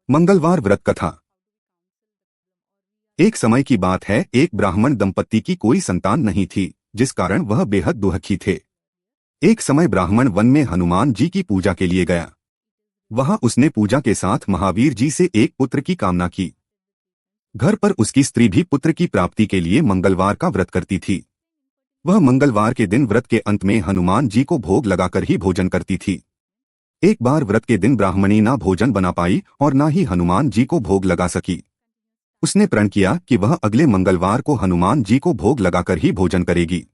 मंगलवार व्रत कथा। एक समय की बात है, एक ब्राह्मण दंपत्ति की कोई संतान नहीं थी, जिस कारण वह बेहद दुखी थे। एक समय ब्राह्मण वन में हनुमान जी की पूजा के लिए गया। वहां उसने पूजा के साथ महावीर जी से एक पुत्र की कामना की। घर पर उसकी स्त्री भी पुत्र की प्राप्ति के लिए मंगलवार का व्रत करती थी। वह मंगलवार के दिन व्रत के अंत में हनुमान जी को भोग लगाकर ही भोजन करती थी। एक बार व्रत के दिन ब्राह्मणी ना भोजन बना पाई और ना ही हनुमान जी को भोग लगा सकी। उसने प्रण किया कि वह अगले मंगलवार को हनुमान जी को भोग लगाकर ही भोजन करेगी।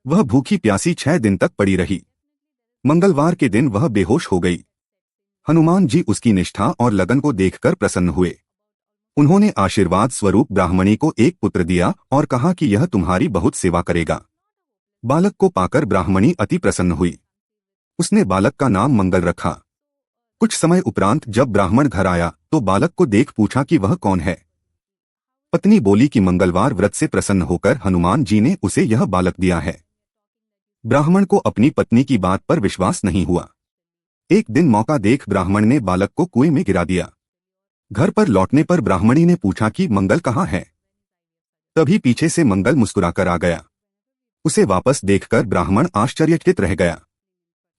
वह भूखी प्यासी 6 दिन तक पड़ी रही। मंगलवार के दिन वह बेहोश हो गई। हनुमान जी उसकी निष्ठा और लगन को देखकर प्रसन्न हुए। उन्होंने आशीर्वाद स्वरूप ब्राह्मणी को एक पुत्र दिया और कहा कि यह तुम्हारी बहुत सेवा करेगा। बालक को पाकर ब्राह्मणी अति प्रसन्न हुई। उसने बालक का नाम मंगल रखा। कुछ समय उपरांत जब ब्राह्मण घर आया तो बालक को देख पूछा कि वह कौन है। पत्नी बोली कि मंगलवार व्रत से प्रसन्न होकर हनुमान जी ने उसे यह बालक दिया है। ब्राह्मण को अपनी पत्नी की बात पर विश्वास नहीं हुआ। एक दिन मौका देख ब्राह्मण ने बालक को कुएं में गिरा दिया। घर पर लौटने पर ब्राह्मणी ने पूछा कि मंगल कहाँ है। तभी पीछे से मंगल मुस्कुराकर आ गया। उसे वापस देखकर ब्राह्मण आश्चर्यचकित रह गया।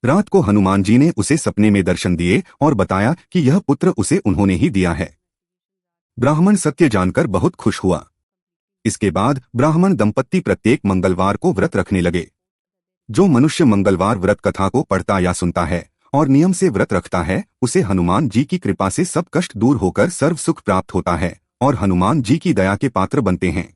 रात को हनुमान जी ने उसे सपने में दर्शन दिए और बताया कि यह पुत्र उसे उन्होंने ही दिया है। ब्राह्मण सत्य जानकर बहुत खुश हुआ। इसके बाद ब्राह्मण दंपत्ति प्रत्येक मंगलवार को व्रत रखने लगे। जो मनुष्य मंगलवार व्रत कथा को पढ़ता या सुनता है और नियम से व्रत रखता है, उसे हनुमान जी की कृपा से सब कष्ट दूर होकर सर्व सुख प्राप्त होता है और हनुमान जी की दया के पात्र बनते हैं।